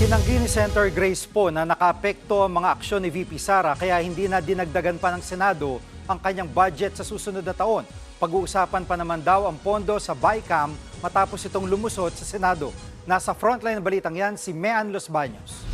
Tinanggi ni Senator Grace Poe na nakaapekto ang mga aksyon ni VP Sara kaya hindi na dinagdagan pa ng Senado ang kanyang budget sa susunod na taon. Pag-uusapan pa naman daw ang pondo sa BICAM matapos itong lumusot sa Senado. Nasa frontline ng balitang yan si Mean Los Baños.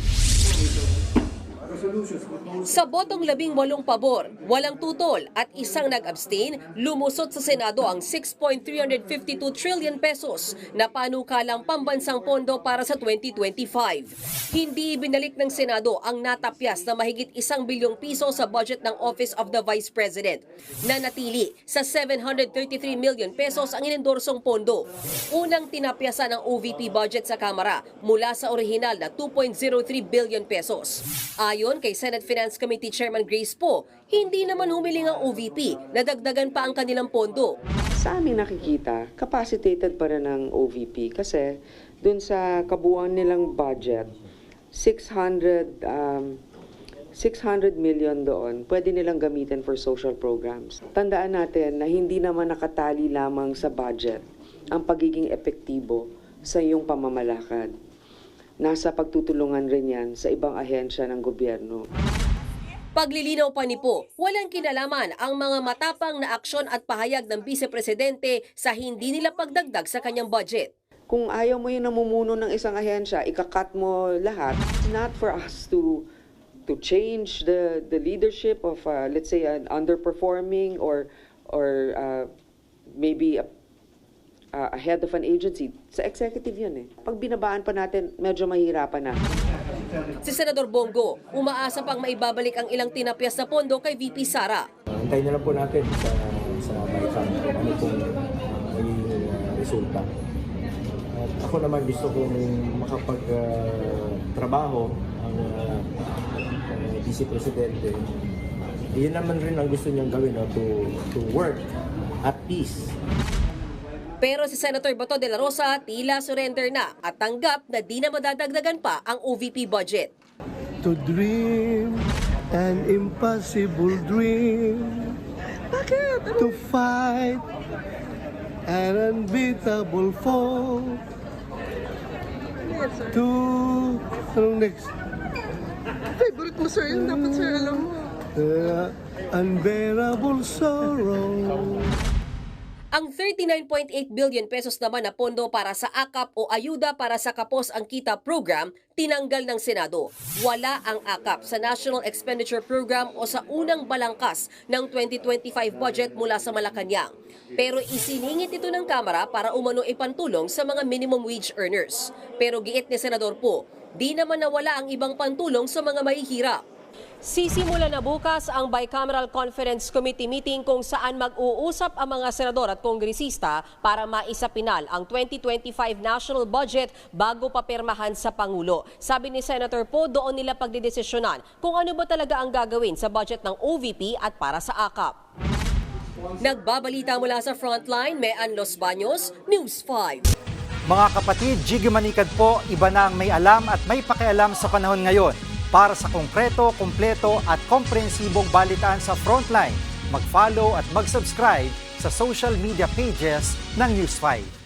Sa botong 18 pabor, walang tutol at isang nag-abstain, lumusot sa Senado ang 6.352 trillion pesos na panukalang pambansang pondo para sa 2025. Hindi binalik ng Senado ang natapyas na mahigit 1 bilyong piso sa budget ng Office of the Vice President. Nanatili sa 733 million pesos ang inendorsong pondo. Unang tinapyasan ng OVP budget sa Kamara mula sa orihinal na 2.03 billion pesos. Ayon kay Senate Finance Committee Chairman Grace Poe, hindi naman humiling ang OVP na dagdagan pa ang kanilang pondo. Sa aming nakikita, capacitated pa rin ang OVP kasi dun sa kabuuan nilang budget, 600 million doon, pwede nilang gamitin for social programs. Tandaan natin na hindi naman nakatali lamang sa budget ang pagiging epektibo sa iyong pamamalakad. Nasa pagtutulungan rin yan sa ibang ahensya ng gobyerno. Paglilinaw pa ni Poe, walang kinalaman ang mga matapang na aksyon at pahayag ng Vice Presidente sa hindi nila pagdagdag sa kanyang budget. Kung ayaw mo yung namumuno ng isang ahensya, ikakat mo lahat. It's not for us to change the leadership of, let's say, an underperforming or maybe a head of an agency. Sa executive yun eh. Pag binabaan pa natin, medyo mahirapan na. Si Senador Bongo, umaasa pang maibabalik ang ilang tinapyas na pondo kay VP Sara. Antayin na lang po natin sa BICAM ano pong magiging resulta. At ako naman gusto kong makapagtrabaho ang Vice Presidente. Iyon naman rin ang gusto niyang gawin, to work at peace. Pero si Senator Bato de la Rosa tila surrender na at tanggap na di na madadagdagan pa ang OVP budget. To dream an impossible dream. Bakit? To fight an unbeatable foe. To... Anong next? Favorite mo, sir. Yun dapat, sir, alam mo. Unbearable sorrow. Ang 39.8 billion pesos naman na pondo para sa AKAP o Ayuda para sa Kapos ang Kita program, tinanggal ng Senado. Wala ang AKAP sa National Expenditure Program o sa unang balangkas ng 2025 budget mula sa Malacanang. Pero isiningit ito ng Kamara para umano ipantulong sa mga minimum wage earners. Pero giit ni Senador Poe, di naman nawala ang ibang pantulong sa mga mahihirap. Sisimula na bukas ang Bicameral Conference Committee meeting kung saan mag-uusap ang mga senador at kongresista para maisapinal ang 2025 national budget bago papirmahan sa Pangulo. Sabi ni Senator Poe, doon nila pagdidesisyonan kung ano ba talaga ang gagawin sa budget ng OVP at para sa AKAP. Nagbabalita mula sa Frontline, Mean Los Baños, News 5. Mga kapatid, Jiggy Manikad po, iba na ang may alam at may pakialam sa panahon ngayon. Para sa konkreto, kumpleto at komprehensibong balitaan sa Frontline, mag-follow at mag-subscribe sa social media pages ng News 5.